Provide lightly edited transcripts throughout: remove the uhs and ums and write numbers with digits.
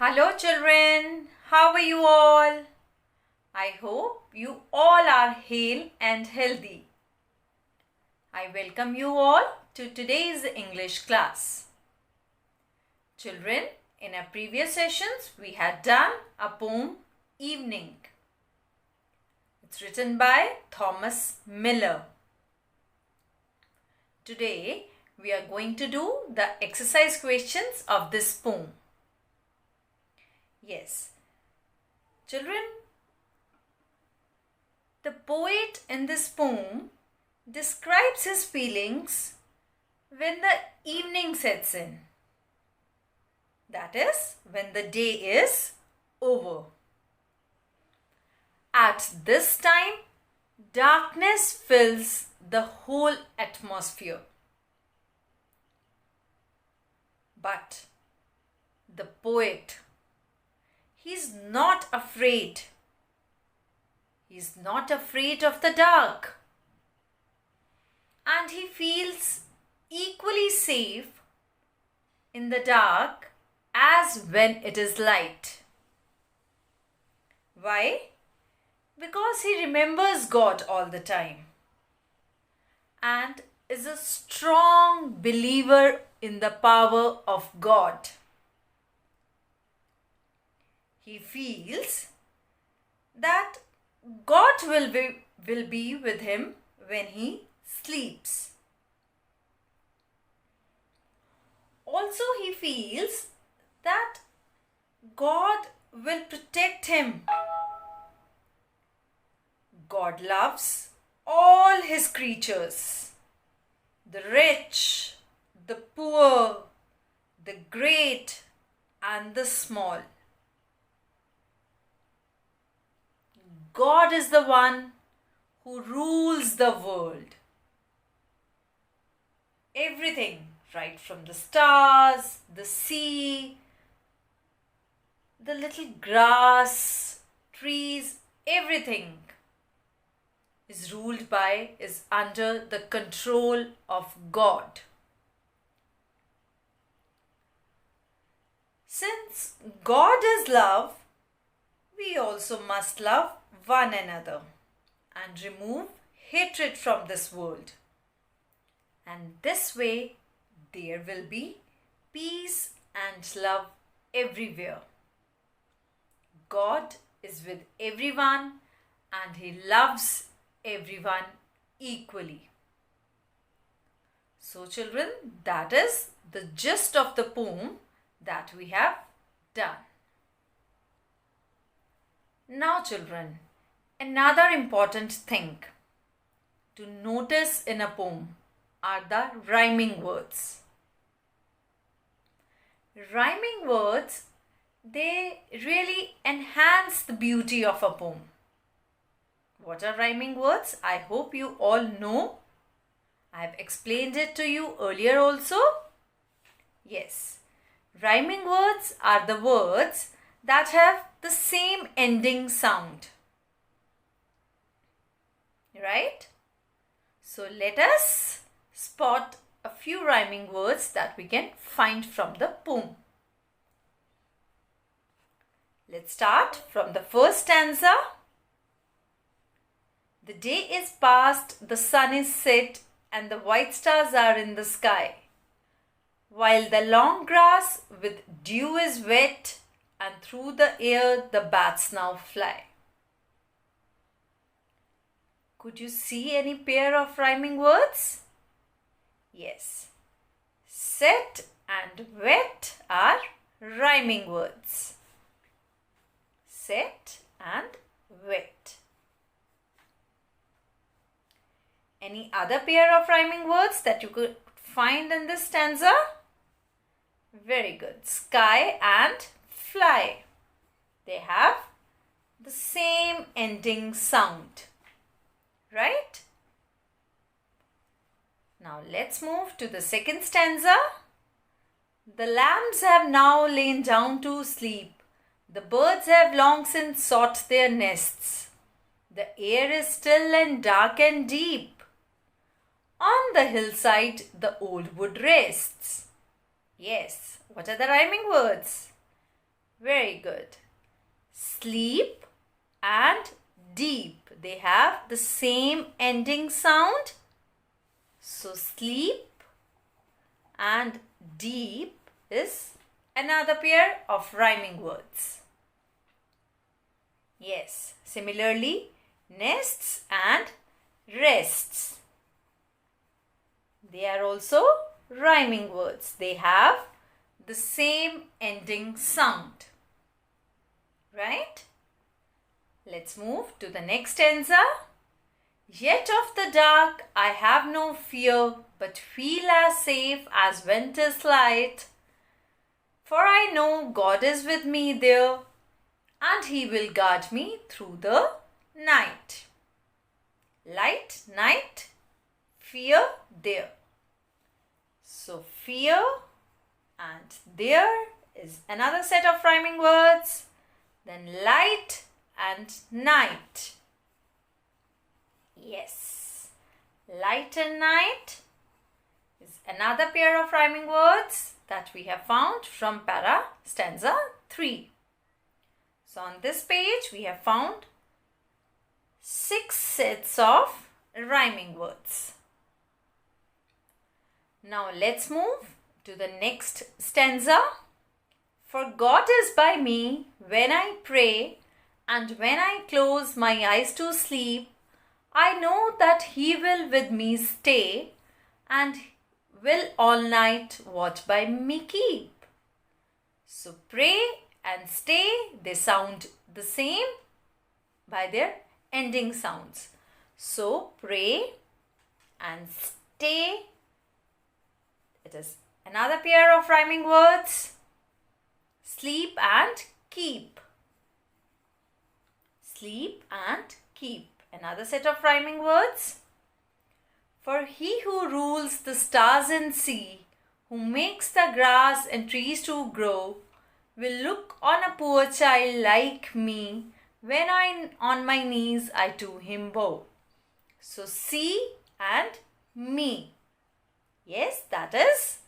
Hello children, how are you all? I hope you all are hale and healthy. I welcome you all to today's English class. Children, in our previous sessions we had done a poem Evening. It's written by Thomas Miller. Today we are going to do the exercise questions of this poem. Yes, children, the poet in this poem describes his feelings when the evening sets in. That is, when the day is over. At this time, darkness fills the whole atmosphere. But the poet, he's not afraid. He's not afraid of the dark. And he feels equally safe in the dark as when it is light. Why? Because he remembers God all the time and is a strong believer in the power of God. He feels that God will be with him when he sleeps. Also, he feels that God will protect him. God loves all his creatures, the rich, the poor, the great, and the small. God is the one who rules the world. Everything, right from the stars, the sea, the little grass, trees, everything is under the control of God. Since God is love, we also must love one another and remove hatred from this world. And this way there will be peace and love everywhere. God is with everyone and he loves everyone equally. So children, that is the gist of the poem that we have done. Now children, another important thing to notice in a poem are the rhyming words. Rhyming words, they really enhance the beauty of a poem. What are rhyming words? I hope you all know. I have explained it to you earlier also. Yes, rhyming words are the words that have the same ending sound. Right? So let us spot a few rhyming words that we can find from the poem. Let's start from the first stanza. The day is past, the sun is set, and the white stars are in the sky, while the long grass with dew is wet, and through the air the bats now fly. Could you see any pair of rhyming words? Yes. Set and wet are rhyming words. Set and wet. Any other pair of rhyming words that you could find in this stanza? Very good. Sky and fly. They have the same ending sound. Right? Now let's move to the second stanza. The lambs have now lain down to sleep. The birds have long since sought their nests. The air is still and dark and deep. On the hillside the old wood rests. Yes, what are the rhyming words? Very good. Sleep and deep. They have the same ending sound. So sleep and deep is another pair of rhyming words. Yes, similarly, nests and rests. They are also rhyming words. They have the same ending sound. Right? Let's move to the next stanza. Yet of the dark I have no fear, but feel as safe as winter's light. For I know God is with me there, and He will guard me through the night. Light, night, fear, there. So fear and there is another set of rhyming words. Then light and night. Yes, light and night is another pair of rhyming words that we have found from para stanza 3. So on this page we have found 6 sets of rhyming words. Now let's move to the next stanza. For God is by me when I pray, and when I close my eyes to sleep, I know that He will with me stay, and will all night watch by me keep. So pray and stay, they sound the same by their ending sounds. So pray and stay, it is another pair of rhyming words. Sleep and keep. Sleep and keep. Another set of rhyming words. For He who rules the stars and sea, who makes the grass and trees to grow, will look on a poor child like me, when on my knees I to Him bow. So see and me. Yes, that is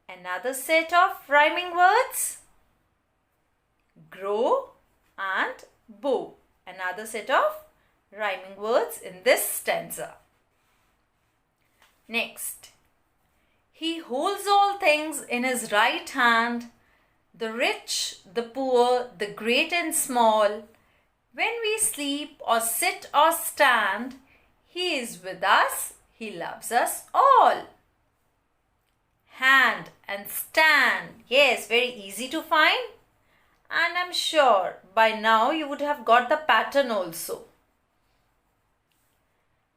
another set of rhyming words. Grow and bow. Another set of rhyming words in this stanza. Next. He holds all things in His right hand, the rich, the poor, the great and small. When we sleep or sit or stand, He is with us, He loves us all. Hand and stand. Yes, very easy to find. And I'm sure by now you would have got the pattern also.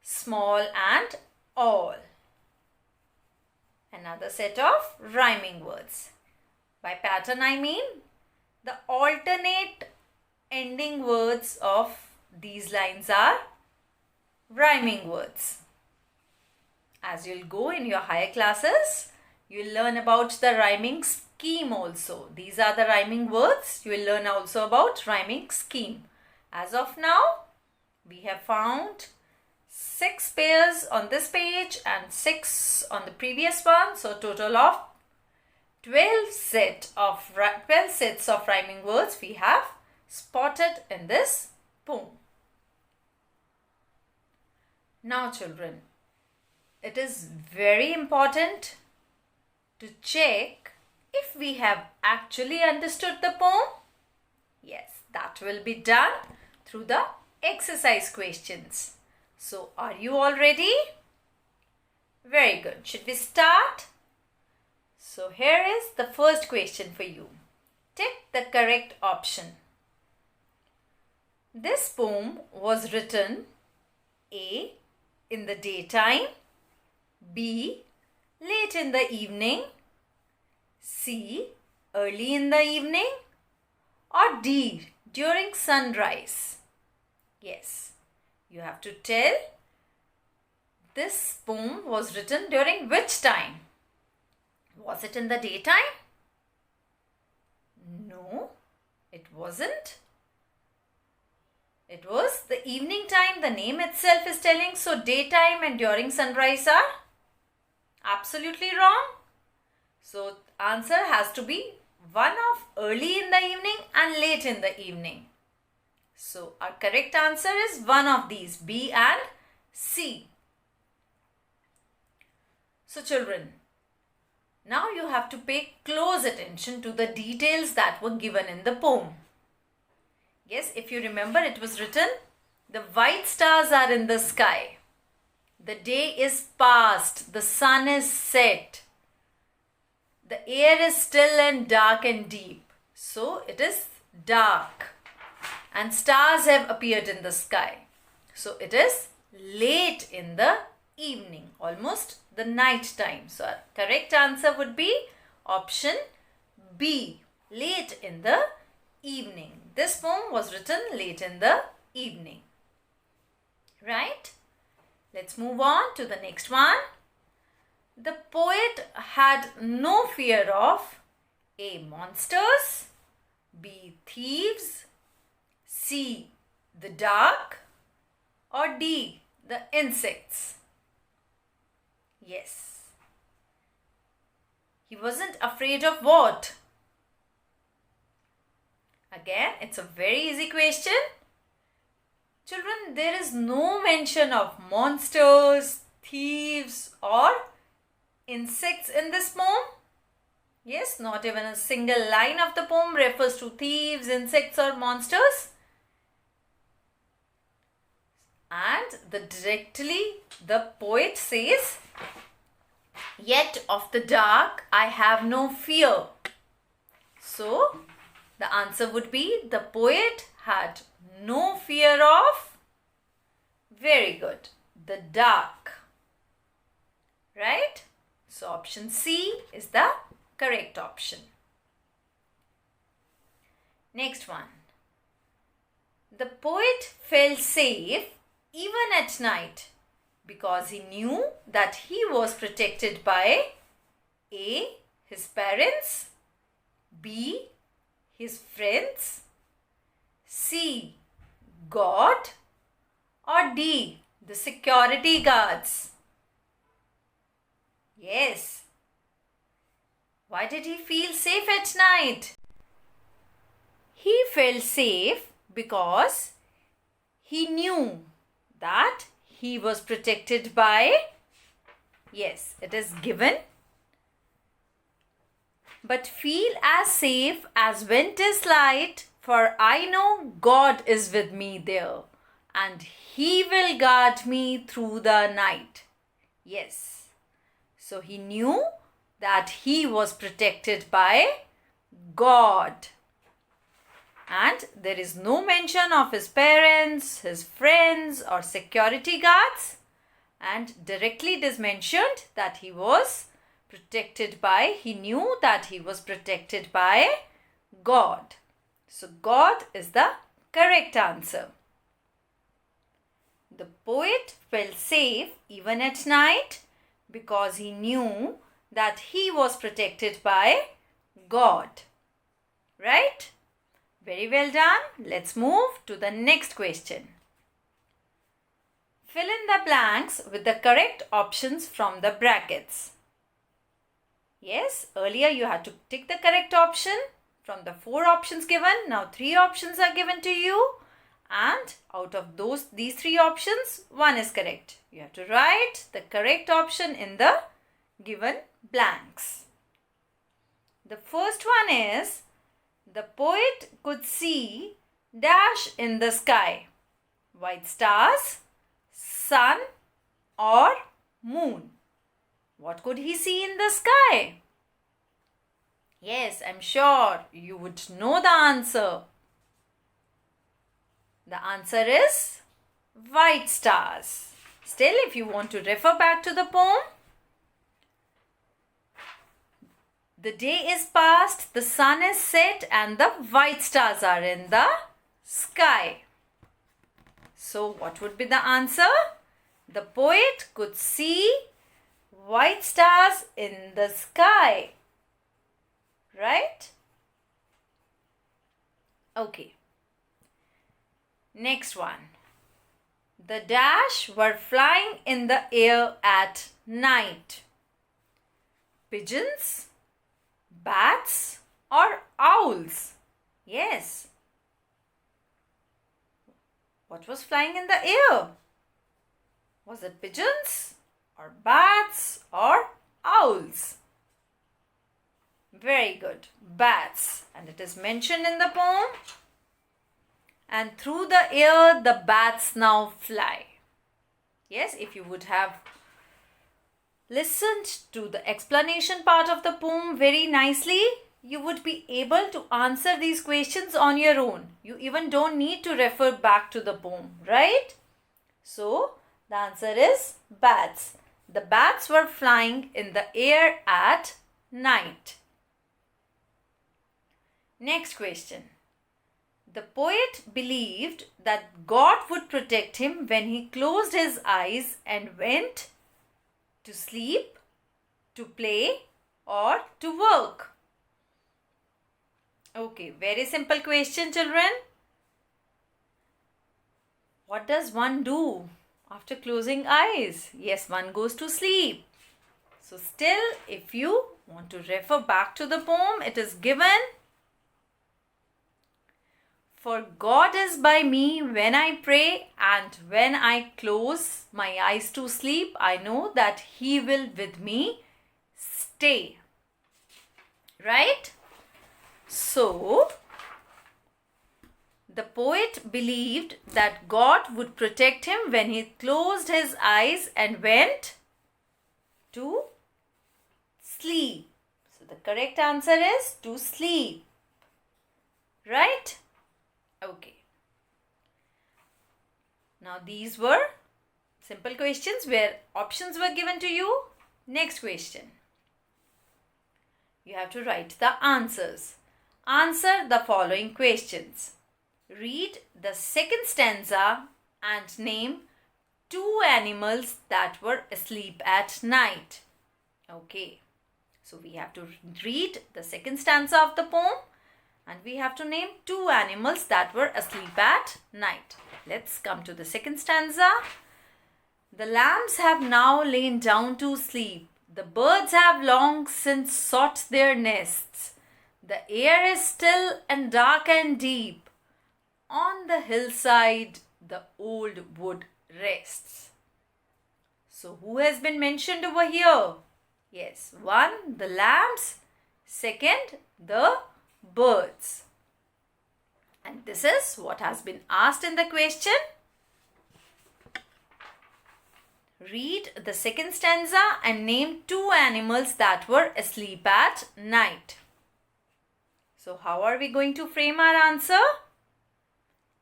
Small and all. Another set of rhyming words. By pattern I mean the alternate ending words of these lines are rhyming words. As you'll go in your higher classes, you'll learn about the rhyming scheme also. These are the rhyming words. You will learn also about rhyming scheme. As of now, we have found 6 pairs on this page and 6 on the previous one. So total of 12 sets of rhyming words we have spotted in this poem. Now children, it is very important to check if we have actually understood the poem. Yes, that will be done through the exercise questions. So, are you all ready? Very good. Should we start? So, here is the first question for you. Tick the correct option. This poem was written A. in the daytime, B. late in the evening, C. early in the evening, or D. during sunrise. Yes, you have to tell this poem was written during which time. Was it in the daytime? No, it wasn't. It was the evening time. The name itself is telling. So daytime and during sunrise are absolutely wrong. So answer has to be one of early in the evening and late in the evening. So our correct answer is one of these, B and C. So children, now you have to pay close attention to the details that were given in the poem. Yes, if you remember, it was written, the white stars are in the sky. The day is past, the sun is set. The air is still and dark and deep. So it is dark. And stars have appeared in the sky. So it is late in the evening, almost the night time. So our correct answer would be option B, late in the evening. This poem was written late in the evening. Right? Let's move on to the next one. The poet had no fear of A. monsters, B. thieves, C. the dark, or D. the insects. Yes. He wasn't afraid of what? Again, it's a very easy question. Children, there is no mention of monsters, thieves or insects in this poem. Yes, not even a single line of the poem refers to thieves, insects or monsters. And directly the poet says, yet of the dark I have no fear. So the answer would be the poet had no fear of, very good, the dark. Right? So option C is the correct option. Next one. The poet felt safe even at night because he knew that he was protected by A. his parents, B. his friends, C. God, or D. the security guards. Yes. Why did he feel safe at night? He felt safe because he knew that he was protected by, yes, it is given, but feel as safe as when 'tis light, for I know God is with me there, and He will guard me through the night. Yes. So he knew that he was protected by God. And there is no mention of his parents, his friends or security guards. And directly it is mentioned that he was protected by, he knew that he was protected by God. So God is the correct answer. The poet felt safe even at night because he knew that he was protected by God. Right? Very well done. Let's move to the next question. Fill in the blanks with the correct options from the brackets. Yes, earlier you had to tick the correct option from the 4 options given. Now 3 options are given to you. And out of these 3 options, 1 is correct. You have to write the correct option in the given blanks. The first one is, the poet could see dash in the sky. White stars, sun or moon. What could he see in the sky? Yes, I'm sure you would know the answer. The answer is white stars. Still, if you want to refer back to the poem, the day is past, the sun is set and the white stars are in the sky. So what would be the answer? The poet could see white stars in the sky. Right? Okay. Next one. The dash were flying in the air at night. Pigeons, bats or owls? Yes. What was flying in the air? Was it pigeons or bats or owls? Very good. Bats. And it is mentioned in the poem. And through the air the bats now fly. Yes, if you would have listened to the explanation part of the poem very nicely, you would be able to answer these questions on your own. You even don't need to refer back to the poem, right? So, the answer is bats. The bats were flying in the air at night. Next question. The poet believed that God would protect him when he closed his eyes and went to sleep, to play, or to work. Okay, very simple question, children. What does one do after closing eyes? Yes, one goes to sleep. So still, if you want to refer back to the poem, it is given. For God is by me when I pray, and when I close my eyes to sleep, I know that He will with me stay. Right? So, the poet believed that God would protect him when he closed his eyes and went to sleep. So, the correct answer is to sleep. Right? Okay. Now, these were simple questions where options were given to you. Next question. You have to write the answers. Answer the following questions. Read the second stanza and name 2 animals that were asleep at night. Okay. So we have to read the second stanza of the poem and we have to name 2 animals that were asleep at night. Let's come to the second stanza. The lambs have now lain down to sleep. The birds have long since sought their nests. The air is still and dark and deep. On the hillside, the old wood rests. So, who has been mentioned over here? Yes, 1, the lambs. 2nd, the birds. And this is what has been asked in the question. Read the second stanza and name 2 animals that were asleep at night. So, how are we going to frame our answer?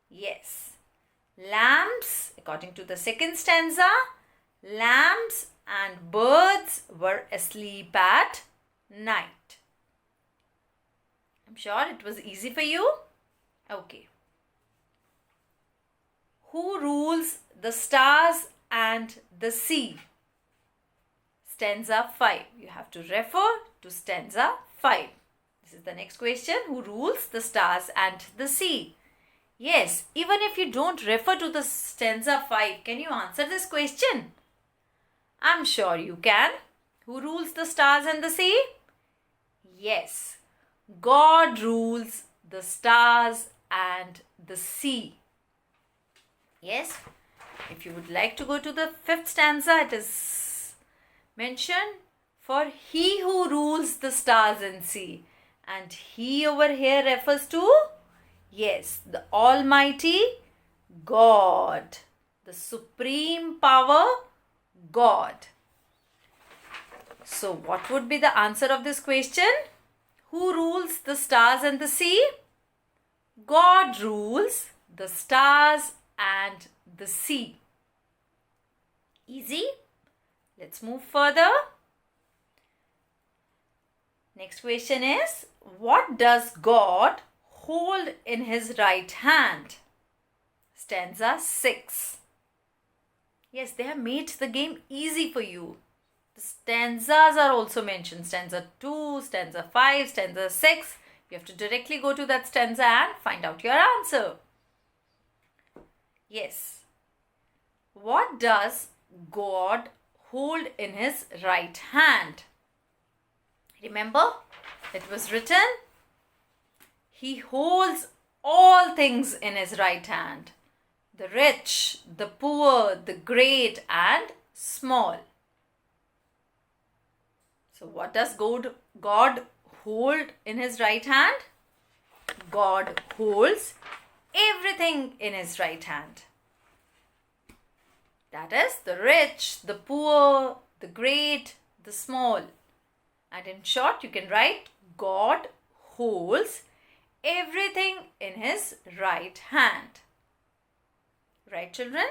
Yes, lambs, according to the second stanza, lambs and birds were asleep at night. I'm sure it was easy for you. Okay. Who rules the stars and the sea? Stanza 5. You have to refer to stanza 5. This is the next question. Who rules the stars and the sea? Yes, even if you don't refer to the stanza 5, can you answer this question? I'm sure you can. Who rules the stars and the sea? Yes, God rules the stars and the sea. Yes, if you would like to go to the 5th stanza, it is mentioned, for He who rules the stars and sea. And He over here refers to, yes, the Almighty God, the supreme power God. So, what would be the answer of this question? Who rules the stars and the sea? God rules the stars and the sea. Easy? Let's move further. Next question is, what does God hold in His right hand? Stanza 6. Yes, they have made the game easy for you. The stanzas are also mentioned. Stanza 2, stanza 5, stanza 6. You have to directly go to that stanza and find out your answer. Yes. What does God hold in His right hand? Remember, it was written, He holds all things in his right hand. The rich, the poor, the great and small. So what does God hold in his right hand? God holds everything in his right hand. That is the rich, the poor, the great, the small. And in short, you can write God holds everything in his right hand. Right, children?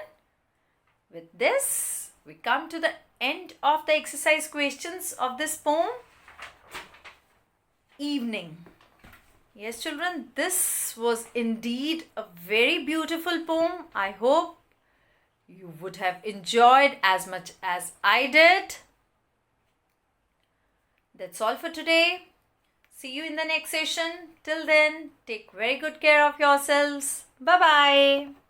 With this, we come to the end of the exercise questions of this poem. Evening. Yes, children, this was indeed a very beautiful poem. I hope you would have enjoyed as much as I did. That's all for today. See you in the next session. Till then, take very good care of yourselves. Bye-bye.